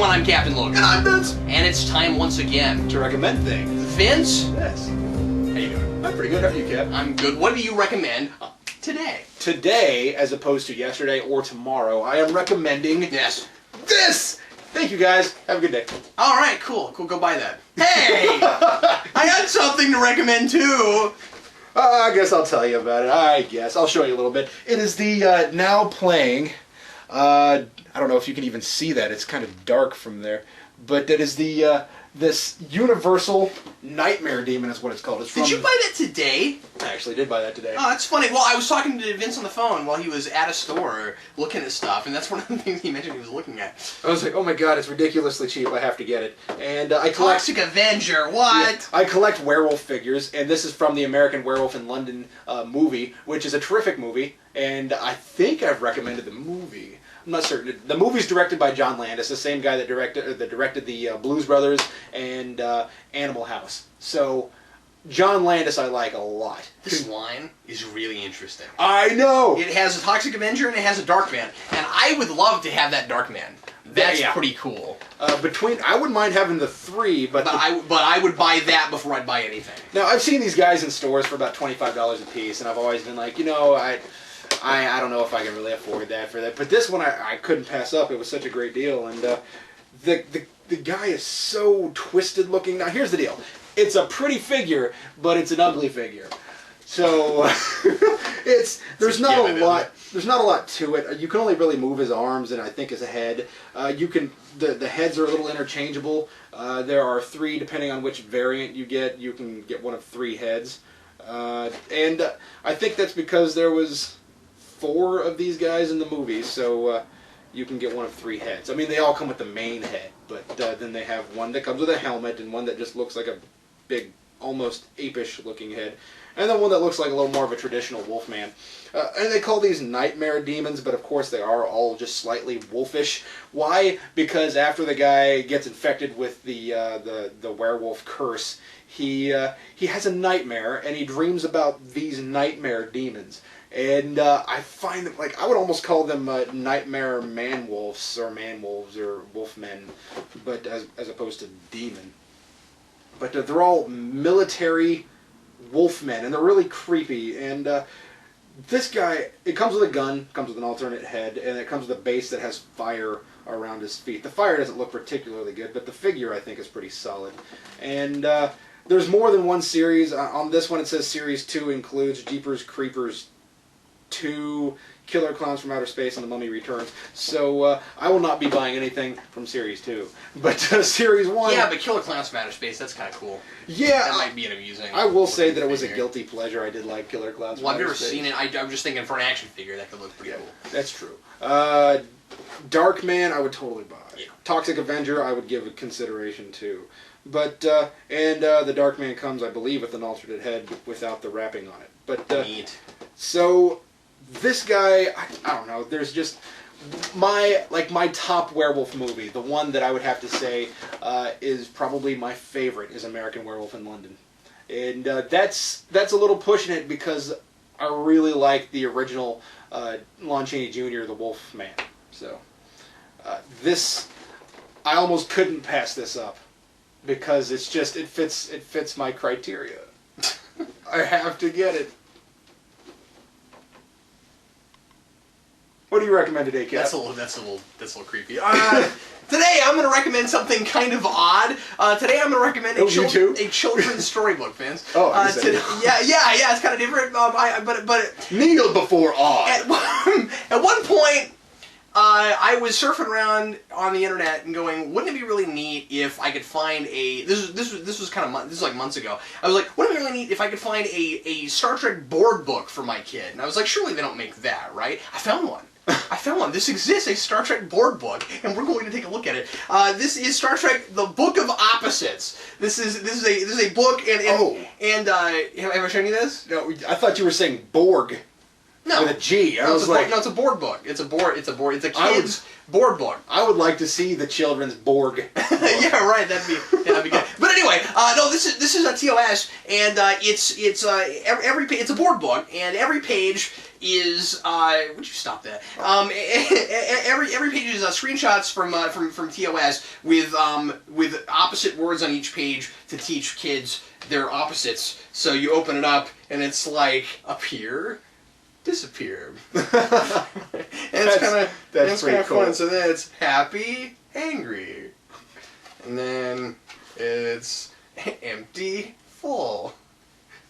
everyone, I'm Captain Logan. And I'm Vince. And it's time once again To recommend things. Vince? Yes. How you doing? I'm pretty good. How are you, Cap? I'm good. What do you recommend today? Today, as opposed to yesterday or tomorrow, I am recommending Yes. this! Thank you, guys. Have a good day. Alright, cool. Cool, go buy that. Hey! I got something to recommend, too. I guess I'll tell you about it. I guess. I'll show you a little bit. It is the now playing... I don't know if you can even see that. It's kind of dark from there. But it is the this Universal Nightmare Demon is what it's called. It's from... Did you buy that today? I actually did buy that today. Oh, that's funny. Well, I was talking to Vince on the phone while he was at a store looking at stuff, and that's one of the things he mentioned he was looking at. I was like, oh my god, it's ridiculously cheap. I have to get it. And I collect... Toxic Avenger, what? Yeah, I collect werewolf figures, and this is from the American Werewolf in London movie, which is a terrific movie, and I think I've recommended the movie. I'm not certain. The movie's directed by John Landis, the same guy that directed the Blues Brothers and Animal House. So, John Landis I like a lot. This line is really interesting. I know! It has a Toxic Avenger and it has a Darkman, and I would love to have that Darkman. That's pretty cool. I wouldn't mind having the three, but I would buy that before I'd buy anything. Now, I've seen these guys in stores for about $25 a piece, and I've always been like, you know, I don't know if I can really afford that for that. But this one I couldn't pass up. It was such a great deal. And the guy is so twisted looking. Now here's the deal. It's a pretty figure, but it's an ugly figure. So there's not a lot to it. You can only really move his arms and I think his head. The heads are a little interchangeable. There are 3 depending on which variant you get. You can get one of 3 heads. And I think that's because there was 4 of these guys in the movie, so you can get one of 3 heads. I mean, they all come with the main head, but then they have one that comes with a helmet and one that just looks like a big, almost apish looking head, and then one that looks like a little more of a traditional wolfman. And they call these nightmare demons, but of course they are all just slightly wolfish. Why? Because after the guy gets infected with the werewolf curse, he has a nightmare and he dreams about these nightmare demons. And I find that, like, I would almost call them nightmare man-wolves or wolfmen, but as opposed to demon. But they're all military wolfmen, and they're really creepy. And this guy, it comes with a gun, comes with an alternate head, and it comes with a base that has fire around his feet. The fire doesn't look particularly good, but the figure, I think, is pretty solid. And there's more than one series. On this one, it says Series 2 includes Jeepers Creepers 2, Killer Clowns from Outer Space, and The Mummy Returns. So I will not be buying anything from Series 2. But Series 1... Yeah, but Killer Clowns from Outer Space, that's kind of cool. Yeah. That might be an amusing... I will say that it was a guilty pleasure. I did like Killer Clowns from Outer Space. I've never seen it. I'm just thinking for an action figure, that could look pretty cool. That's true. Darkman, I would totally buy. Yeah. Toxic Avenger, I would give a consideration to. But, the Darkman comes, I believe, with an alternate head without the wrapping on it. But, neat. So... This guy, I don't know, there's just my top werewolf movie, the one that I would have to say is probably my favorite, is American Werewolf in London. And that's a little pushing it because I really like the original Lon Chaney Jr., the Wolfman. So this, I almost couldn't pass this up because it's just, it fits my criteria. I have to get it. What do you recommend today, Cap? That's a little creepy. Today I'm going to recommend something kind of odd. Today I'm going to recommend a children's storybook, Vince. Oh, yeah, it's kind of different. But kneel before odd. At one point, I was surfing around on the internet and going, wouldn't it be really neat if I could find a... This was like months ago. I was like, wouldn't it be really neat if I could find a Star Trek board book for my kid? And I was like, surely they don't make that, right? I found one. This exists, a Star Trek board book, and we're going to take a look at it. This is Star Trek: The Book of Opposites. This is a book, and have I shown you this? No, I thought you were saying Borg. No, with a G. No, it's a board book. It's a kid's board book. I would like to see the children's Borg. Yeah, right. That'd be good. But anyway, no, this is a TOS, and it's a board book, and every page is would you stop that? Every page is screenshots from TOS with opposite words on each page to teach kids their opposites. So you open it up and it's like appear, disappear, and it's kind of cool. fun. So then it's happy, angry, and then it's empty, full,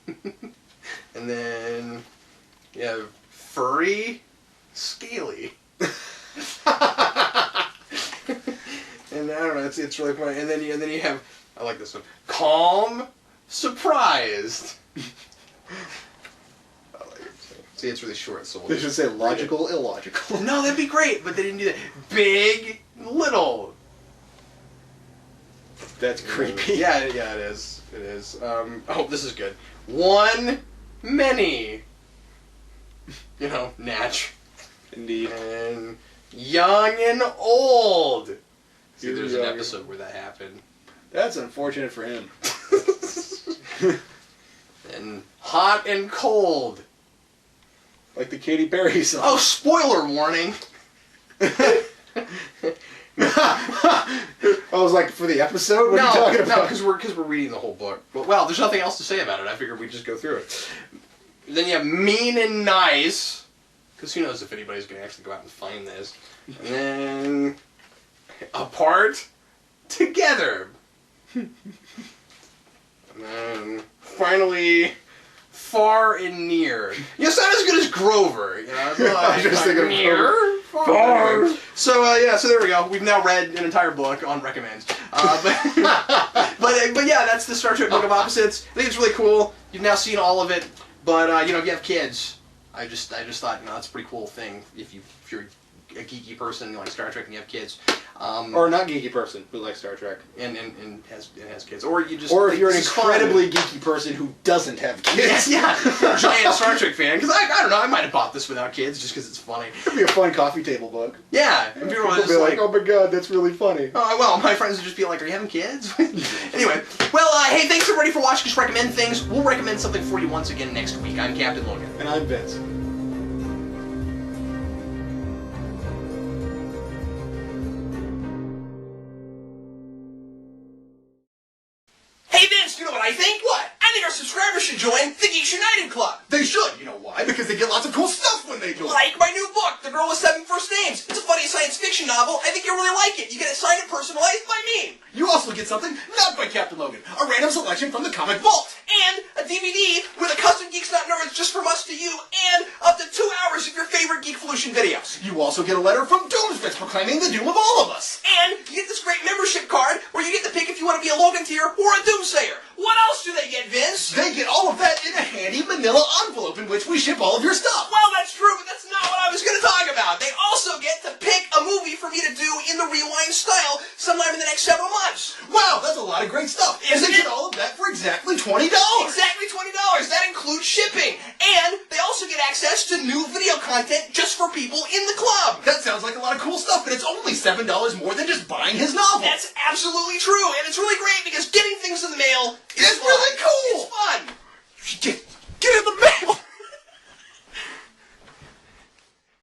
and then you have furry, scaly. And I don't know, it's really funny. And then you have, I like this one, calm, surprised. I like it. See, it's really short, so They should say logical, illogical. No, that'd be great, but they didn't do that. Big, little. That's creepy. Yeah, it is. It is. Oh, this is good. One, many. You know, natch. Indeed. And young and old. See, there's an Young. episode where that happened. That's unfortunate for him. And hot and cold. Like the Katy Perry song. Oh, spoiler warning. I was like, for the episode? What are you talking about? No, because we're reading the whole book. But, well, there's nothing else to say about it. I figured we'd just go through it. Then you have mean and nice. Because who knows if anybody's going to actually go out and find this. And then apart, together. And then finally, far and near. You know, it's not as good as Grover. You know, it's like, I was just thinking of near, far. So so there we go. We've now read an entire book on recommends. But yeah, that's the Star Trek Book of Opposites. I think it's really cool. You've now seen all of it. But you know, if you have kids, I just thought, you know, that's a pretty cool thing if you're a geeky person, you like Star Trek and you have kids. Or a not geeky person who likes Star Trek. And has kids. Or you just... Or if you're an incredibly geeky person who doesn't have kids. Yeah, giant Star Trek fan. Because I don't know, I might have bought this without kids just because it's funny. It could be a fun coffee table book. Yeah. And people People are be just like, oh my god, that's really funny. Oh, well, my friends would just be like, are you having kids? Anyway, well, hey, thanks everybody for watching us recommend things. We'll recommend something for you once again next week. I'm Captain Logan. And I'm Vince. Hey Vince, you know what I think? What? I think our subscribers should join the Geeks United Club. They should. You know why? Because they get lots of cool stuff when they join. Like my new book, The Girl with 7 First Names. It's a funny science fiction novel. I think you'll really like it. You get it signed and personalized by me. You also get something not by Captain Logan. A random selection from the comic vault. And a DVD with a custom Geeks Not Nerds just from us to you, and up to 2 hours of your favorite Geekvolution videos. You also get a letter from Doomsfist proclaiming the doom of all of us. And you get this great membership card where you get to pick if you want to be a Logan tier or a Doomsayer. What else do they get, Vince? They get all of that in a handy manila envelope in which we ship all of your stuff. Well, that's true, but that's not what I was going to talk about. They also get to pick a movie for me to do in the Rewind style sometime in the next several months. Wow, that's a lot of great stuff. Isn't They it? get all of that for exactly $20. Exactly $20. That includes shipping. And they also get access to new video content just for people in the club. That sounds like a lot of cool stuff, but it's only $7 more than just buying his novel. That's absolutely true. And it's really great because